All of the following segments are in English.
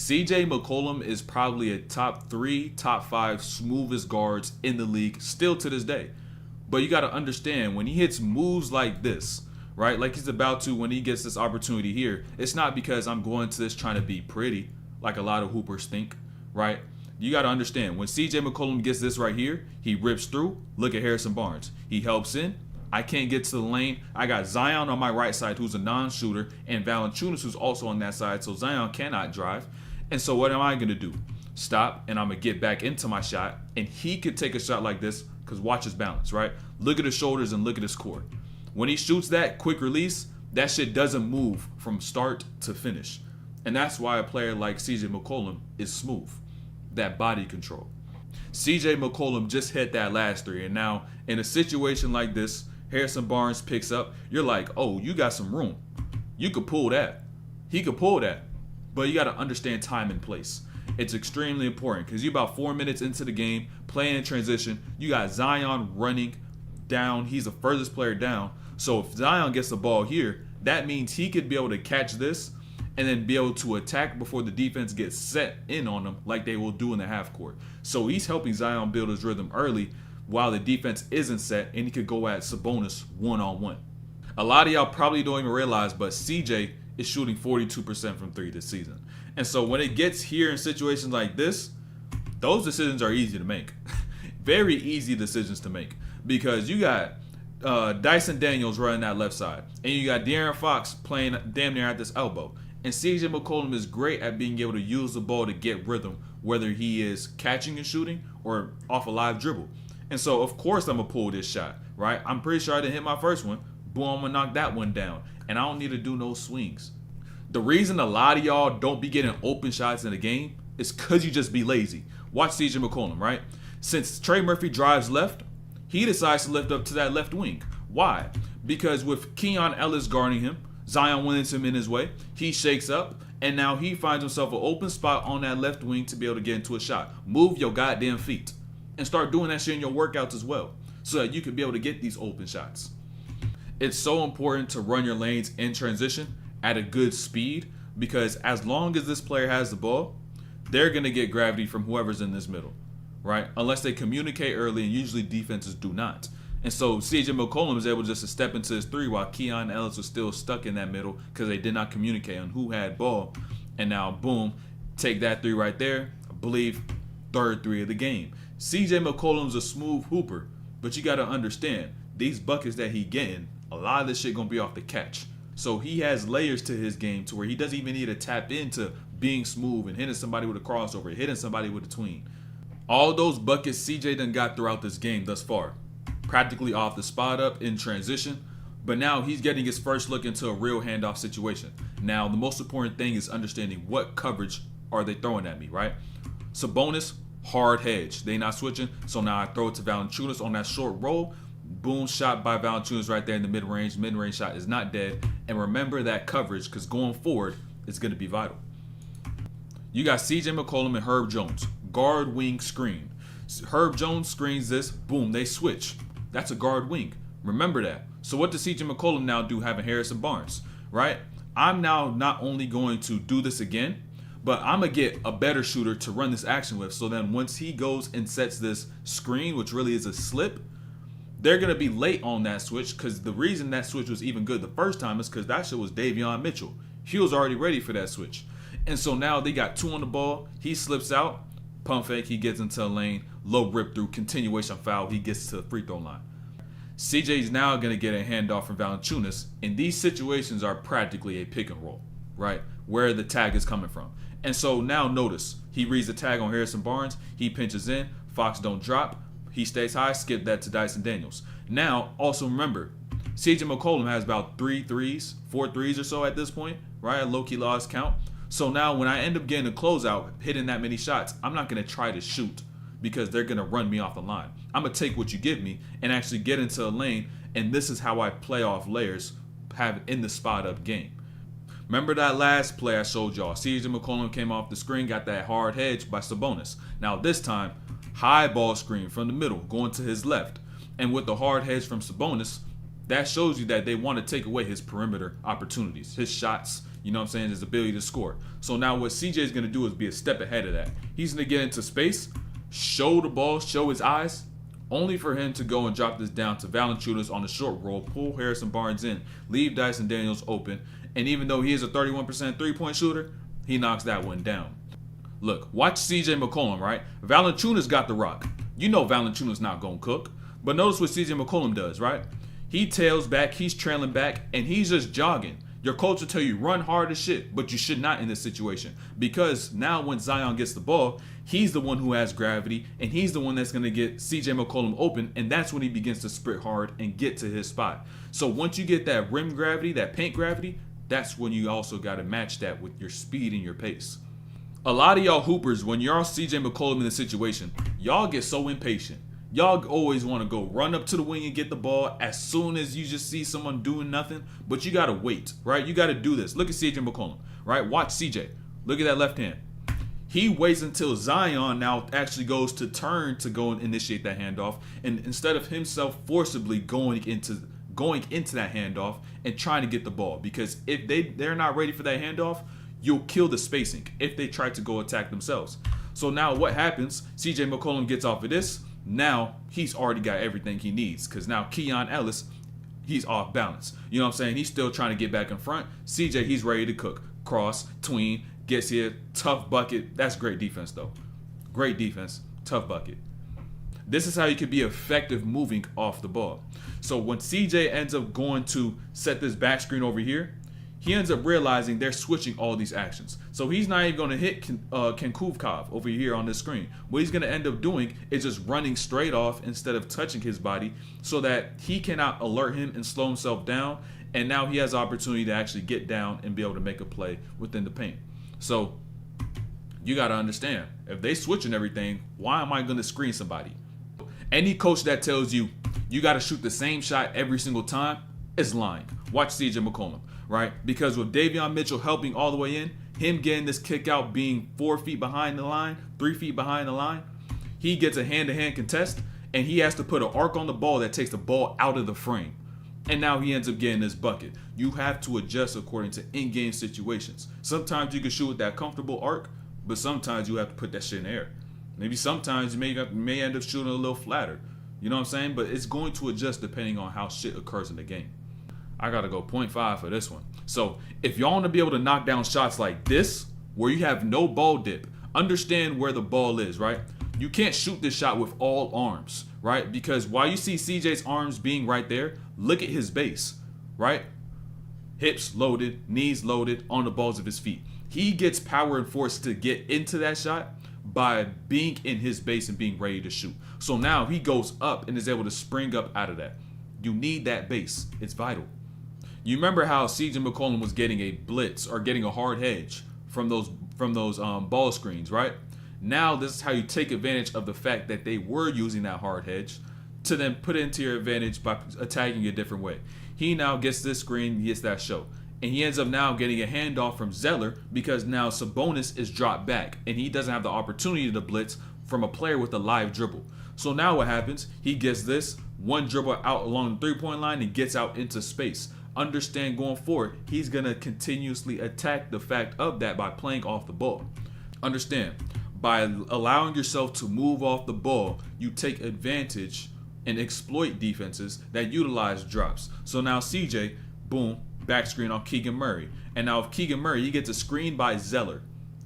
CJ McCollum is probably a top 3, top 5 smoothest guards in the league still to this day. But you got to understand, when he hits moves like this, right, like he's about to when he gets this opportunity here, it's not because I'm going to this trying to be pretty like a lot of hoopers think, right? You got to understand, when CJ McCollum gets this right here, he rips through. Look at Harrison Barnes. He helps in. I can't get to the lane. I got Zion on my right side, who's a non-shooter, and Valanciunas, who's also on that side, so Zion cannot drive. And so what am I going to do? Stop, and I'm going to get back into my shot, and he could take a shot like this, because watch his balance, right? Look at his shoulders and look at his core. When he shoots that quick release, that shit doesn't move from start to finish. And that's why a player like CJ McCollum is smooth. That body control. CJ McCollum just hit that last three, and now in a situation like this, Harrison Barnes picks up, you're like, oh, you got some room. You could pull that. He could pull that. But you got to understand time and place. It's extremely important because you're about 4 minutes into the game, playing in transition. You got Zion running down. He's the furthest player down. So if Zion gets the ball here, that means he could be able to catch this and then be able to attack before the defense gets set in on them like they will do in the half court. So he's helping Zion build his rhythm early while the defense isn't set, and he could go at Sabonis one-on-one. A lot of y'all probably don't even realize, but CJ is shooting 42% from three this season. And so when it gets here in situations like this, those decisions are easy to make. Very easy decisions to make because you got Dyson Daniels running that left side, and you got De'Aaron Fox playing damn near at this elbow. And CJ McCollum is great at being able to use the ball to get rhythm, whether he is catching and shooting or off a live dribble. And so, of course, I'm going to pull this shot, right? I'm pretty sure I didn't hit my first one. Boom, I'm going to knock that one down. And I don't need to do no swings. The reason a lot of y'all don't be getting open shots in the game is because you just be lazy. Watch CJ McCollum, right? Since Trey Murphy drives left, he decides to lift up to that left wing. Why? Because with Keon Ellis guarding him, Zion Williamson in his way, he shakes up, and now he finds himself an open spot on that left wing to be able to get into a shot. Move your goddamn feet and start doing that shit in your workouts as well so that you can be able to get these open shots. It's so important to run your lanes in transition at a good speed because as long as this player has the ball, they're going to get gravity from whoever's in this middle, right? Unless they communicate early, and usually defenses do not. And so CJ McCollum was able just to step into his three while Keon Ellis was still stuck in that middle because they did not communicate on who had ball. And now, boom, take that three right there. I believe third three of the game. CJ McCollum's a smooth hooper, but you got to understand, these buckets that he getting, a lot of this shit going to be off the catch. So he has layers to his game to where he doesn't even need to tap into being smooth and hitting somebody with a crossover, hitting somebody with a tween. All those buckets CJ done got throughout this game thus far. Practically off the spot up in transition, but now he's getting his first look into a real handoff situation. Now, the most important thing is understanding what coverage are they throwing at me, right? Sabonis, hard hedge. They not switching, so now I throw it to Valanciunas on that short roll. Boom, shot by Valanciunas right there in the mid-range. Mid-range shot is not dead. And remember that coverage because going forward, it's going to be vital. You got CJ McCollum and Herb Jones. Guard wing screen. Herb Jones screens this. Boom, they switch. That's a guard wing. Remember that. So what does CJ McCollum now do having Harrison Barnes, right? I'm now not only going to do this again, but I'm going to get a better shooter to run this action with. So then once he goes and sets this screen, which really is a slip, they're going to be late on that switch because the reason that switch was even good the first time is because that shit was Davion Mitchell. He was already ready for that switch. And so now they got two on the ball. He slips out. Pump fake. He gets into a lane. Low rip through. Continuation foul. He gets to the free throw line. CJ's now going to get a handoff from Valanciunas. And these situations are practically a pick and roll, right? Where the tag is coming from. And so now notice. He reads the tag on Harrison Barnes. He pinches in. Fox don't drop. He stays high. Skip that to Dyson Daniels. Now, also remember, CJ McCollum has about 4 threes or so at this point, right? Low-key lost count. So now when I end up getting a closeout, hitting that many shots, I'm not going to try to shoot because they're going to run me off the line. I'm going to take what you give me and actually get into a lane, and this is how I play off layers, have in the spot-up game. Remember that last play I showed y'all? CJ McCollum came off the screen, got that hard hedge by Sabonis. Now this time, high ball screen from the middle, going to his left. And with the hard hedge from Sabonis, That shows you that they want to take away his perimeter opportunities, his shots, you know what I'm saying, his ability to score. So now what CJ is going to do is be a step ahead of that. He's going to get into space, show the ball, show his eyes, only for him to go and drop this down to Valanciunas on the short roll, pull Harrison Barnes in, leave Dyson Daniels open, and even though he is a 31% three-point shooter, he knocks that one down. Look, watch CJ McCollum, right? Valanciunas got the rock. You know Valanciunas not going to cook. But notice what CJ McCollum does, right? He tails back, he's trailing back, and he's just jogging. Your coach will tell you run hard as shit, but you should not in this situation. Because now when Zion gets the ball, he's the one who has gravity, and he's the one that's going to get CJ McCollum open, and that's when he begins to sprint hard and get to his spot. So once you get that rim gravity, that paint gravity, that's when you also got to match that with your speed and your pace. A lot of y'all hoopers, when you're on CJ McCollum in the situation, y'all get so impatient. Y'all always want to go run up to the wing and get the ball as soon as you just see someone doing nothing. But you got to wait, right? You got to do this. Look at CJ McCollum, right? Watch CJ. Look at that left hand. He waits until Zion now actually goes to turn to go and initiate that handoff. And instead of himself forcibly going into that handoff and trying to get the ball. Because if they're not ready for that handoff, you'll kill the spacing if they try to go attack themselves. So now what happens? CJ McCollum gets off of this. Now he's already got everything he needs because now Keon Ellis, he's off balance. You know what I'm saying? He's still trying to get back in front. CJ, he's ready to cook. Cross, tween, gets here, tough bucket. That's great defense though. Great defense, tough bucket. This is how you can be effective moving off the ball. So when CJ ends up going to set this back screen over here, he ends up realizing they're switching all these actions. So he's not even going to hit Kenkuvkov over here on this screen. What he's going to end up doing is just running straight off instead of touching his body so that he cannot alert him and slow himself down. And now he has the opportunity to actually get down and be able to make a play within the paint. So you got to understand, if they switching everything, why am I going to screen somebody? Any coach that tells you you got to shoot the same shot every single time is lying. Watch CJ McCollum. Right? Because with Davion Mitchell helping all the way in, him getting this kick out being 4 feet behind the line, 3 feet behind the line, he gets a hand-to-hand contest, and he has to put an arc on the ball that takes the ball out of the frame. And now he ends up getting this bucket. You have to adjust according to in-game situations. Sometimes you can shoot with that comfortable arc, but sometimes you have to put that shit in the air. Maybe sometimes you may end up shooting a little flatter. You know what I'm saying? But it's going to adjust depending on how shit occurs in the game. I got to go 0.5 for this one. So if y'all want to be able to knock down shots like this, where you have no ball dip, understand where the ball is, right? You can't shoot this shot with all arms, right? Because while you see CJ's arms being right there, look at his base, right? Hips loaded, knees loaded on the balls of his feet. He gets power and force to get into that shot by being in his base and being ready to shoot. So now he goes up and is able to spring up out of that. You need that base. It's vital. You remember how CJ McCollum was getting a blitz or getting a hard hedge from those ball screens, right? Now this is how you take advantage of the fact that they were using that hard hedge to then put it into your advantage by attacking a different way. He now gets this screen, he gets that show. And he ends up now getting a handoff from Zeller because now Sabonis is dropped back and he doesn't have the opportunity to blitz from a player with a live dribble. So now what happens? He gets this one dribble out along the three-point line and gets out into space. Understand going forward, he's going to continuously attack the fact of that by playing off the ball. Understand, by allowing yourself to move off the ball, you take advantage and exploit defenses that utilize drops. So now CJ, boom, back screen on Keegan Murray. And now if Keegan Murray, he gets a screen by Zeller.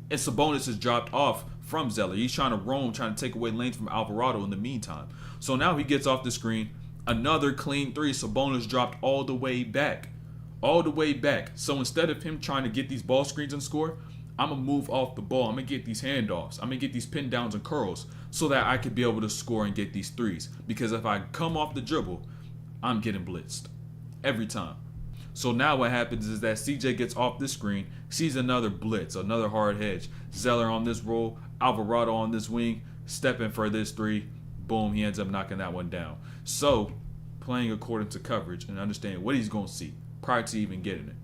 And Sabonis is dropped off from Zeller. He's trying to roam, trying to take away lanes from Alvarado in the meantime. So now he gets off the screen. Another clean three. Sabonis dropped all the way back. All the way back. So instead of him trying to get these ball screens and score, I'm going to move off the ball. I'm going to get these handoffs. I'm going to get these pin downs and curls so that I could be able to score and get these threes. Because if I come off the dribble, I'm getting blitzed. Every time. So now what happens is that CJ gets off this screen, sees another blitz, another hard hedge. Zeller on this roll, Alvarado on this wing, stepping for this three. Boom, he ends up knocking that one down. So, playing according to coverage and understanding what he's going to see prior to even getting it.